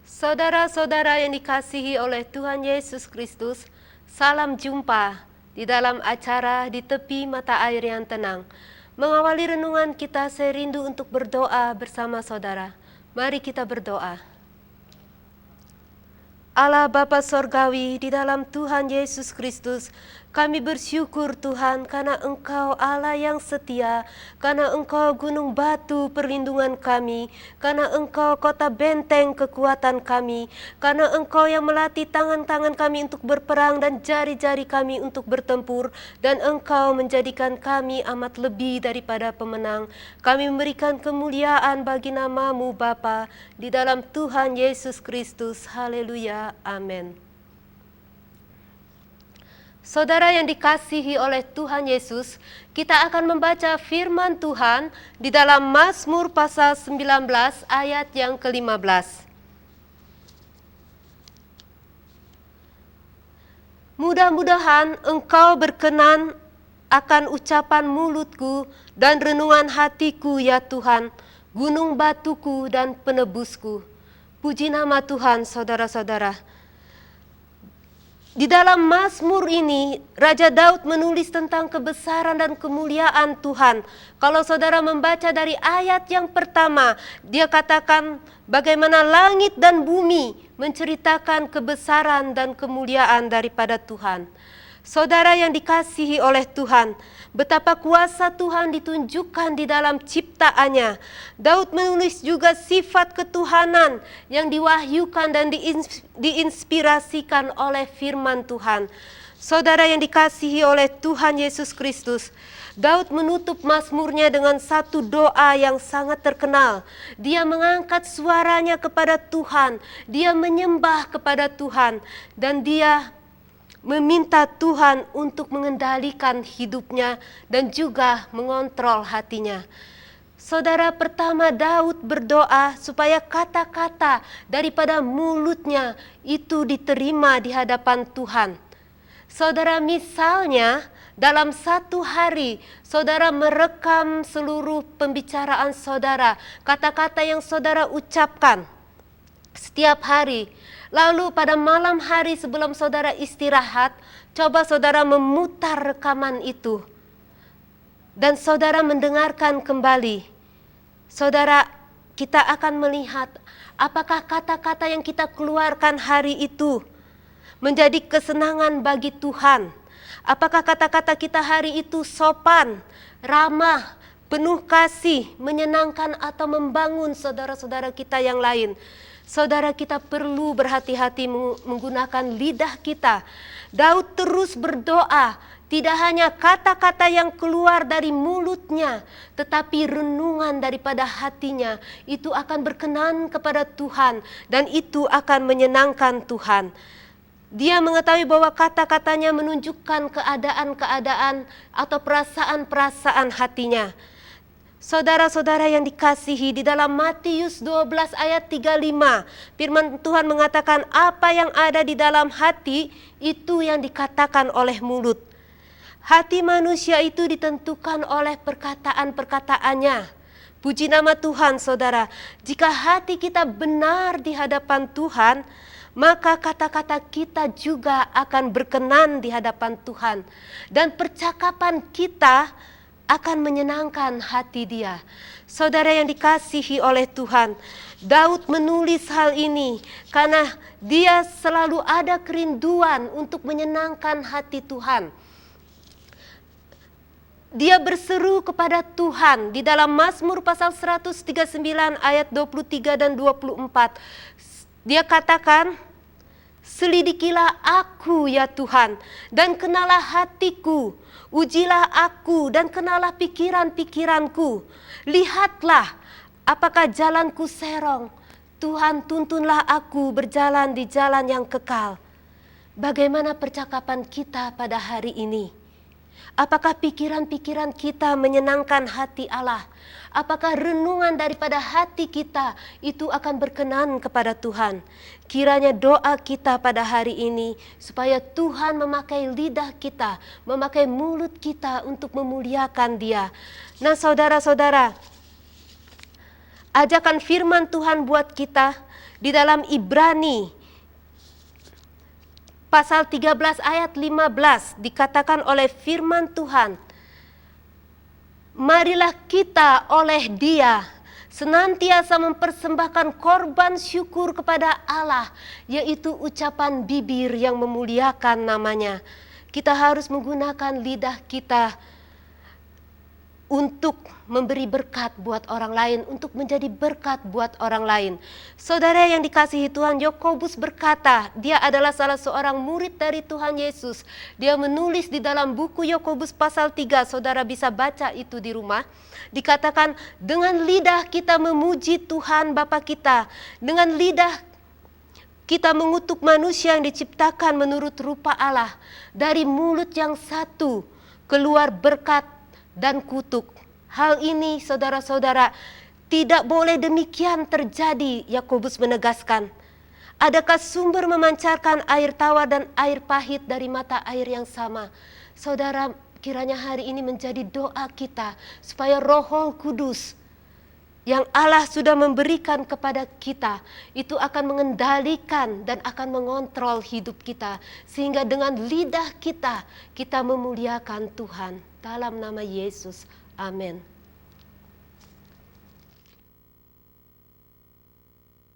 Saudara-saudara yang dikasihi oleh Tuhan Yesus Kristus, salam jumpa di dalam acara Di Tepi Mata Air yang Tenang. Mengawali renungan kita, saya rindu untuk berdoa bersama saudara. Mari kita berdoa. Allah Bapa Sorgawi, di dalam Tuhan Yesus Kristus, kami bersyukur Tuhan karena Engkau Allah yang setia, karena Engkau gunung batu perlindungan kami, karena Engkau kota benteng kekuatan kami, karena Engkau yang melatih tangan-tangan kami untuk berperang dan jari-jari kami untuk bertempur, dan Engkau menjadikan kami amat lebih daripada pemenang. Kami memberikan kemuliaan bagi nama-Mu Bapa, di dalam Tuhan Yesus Kristus. Haleluya. Amin. Saudara yang dikasihi oleh Tuhan Yesus, kita akan membaca firman Tuhan di dalam Mazmur pasal 19 ayat yang ke-15. Mudah-mudahan engkau berkenan akan ucapan mulutku dan renungan hatiku ya Tuhan, gunung batuku dan penebusku. Puji nama Tuhan, saudara-saudara. Di dalam Mazmur ini, Raja Daud menulis tentang kebesaran dan kemuliaan Tuhan. Kalau saudara membaca dari ayat yang pertama, dia katakan bagaimana langit dan bumi menceritakan kebesaran dan kemuliaan daripada Tuhan. Saudara yang dikasihi oleh Tuhan, betapa kuasa Tuhan ditunjukkan di dalam ciptaannya. Daud menulis juga sifat ketuhanan yang diwahyukan dan diinspirasikan oleh firman Tuhan. Saudara yang dikasihi oleh Tuhan Yesus Kristus, Daud menutup mazmurnya dengan satu doa yang sangat terkenal. Dia mengangkat suaranya kepada Tuhan, dia menyembah kepada Tuhan, dan dia meminta Tuhan untuk mengendalikan hidupnya dan juga mengontrol hatinya. Saudara, pertama Daud berdoa supaya kata-kata daripada mulutnya itu diterima di hadapan Tuhan. Saudara, misalnya dalam satu hari saudara merekam seluruh pembicaraan saudara, kata-kata yang saudara ucapkan setiap hari. Lalu pada malam hari sebelum saudara istirahat, coba saudara memutar rekaman itu. Dan saudara mendengarkan kembali. Saudara, kita akan melihat apakah kata-kata yang kita keluarkan hari itu menjadi kesenangan bagi Tuhan. Apakah kata-kata kita hari itu sopan, ramah, penuh kasih, menyenangkan atau membangun saudara-saudara kita yang lain. Saudara, kita perlu berhati-hati menggunakan lidah kita. Daud terus berdoa, tidak hanya kata-kata yang keluar dari mulutnya, tetapi renungan daripada hatinya itu akan berkenan kepada Tuhan dan itu akan menyenangkan Tuhan. Dia mengetahui bahwa kata-katanya menunjukkan keadaan-keadaan atau perasaan-perasaan hatinya. Saudara-saudara yang dikasihi, di dalam Matius 12 ayat 35, firman Tuhan mengatakan apa yang ada di dalam hati itu yang dikatakan oleh mulut. Hati manusia itu ditentukan oleh perkataan-perkataannya. Puji nama Tuhan, saudara. Jika hati kita benar di hadapan Tuhan, maka kata-kata kita juga akan berkenan di hadapan Tuhan. Dan percakapan kita akan menyenangkan hati Dia. Saudara yang dikasihi oleh Tuhan, Daud menulis hal ini karena dia selalu ada kerinduan untuk menyenangkan hati Tuhan. Dia berseru kepada Tuhan di dalam Mazmur pasal 139 ayat 23 dan 24. Dia katakan, "Selidikilah aku ya Tuhan, dan kenalah hatiku. Ujilah aku dan kenalah pikiran-pikiranku. Lihatlah apakah jalanku serong. Tuhan, tuntunlah aku berjalan di jalan yang kekal." Bagaimana percakapan kita pada hari ini? Apakah pikiran-pikiran kita menyenangkan hati Allah? Apakah renungan daripada hati kita itu akan berkenan kepada Tuhan? Kiranya doa kita pada hari ini supaya Tuhan memakai lidah kita, memakai mulut kita untuk memuliakan Dia. Nah, saudara-saudara, Ajakan firman Tuhan buat kita di dalam Ibrani pasal 13 ayat 15 dikatakan oleh firman Tuhan, marilah kita oleh Dia senantiasa mempersembahkan korban syukur kepada Allah, yaitu ucapan bibir yang memuliakan namanya. Kita harus menggunakan lidah kita untuk memberi berkat buat orang lain, untuk menjadi berkat buat orang lain. Saudara yang dikasihi Tuhan, Yakobus berkata, dia adalah salah seorang murid dari Tuhan Yesus. Dia menulis di dalam buku Yakobus pasal 3, saudara bisa baca itu di rumah. Dikatakan, dengan lidah kita memuji Tuhan Bapa kita, dengan lidah kita mengutuk manusia yang diciptakan menurut rupa Allah. Dari mulut yang satu keluar berkat dan kutuk. Hal ini saudara-saudara tidak boleh demikian terjadi. Yakobus menegaskan, adakah sumber memancarkan air tawar dan air pahit dari mata air yang sama? Saudara, kiranya hari ini menjadi doa kita supaya Roh Kudus yang Allah sudah memberikan kepada kita itu akan mengendalikan dan akan mengontrol hidup kita, sehingga dengan lidah kita memuliakan Tuhan dalam nama Yesus. Amin.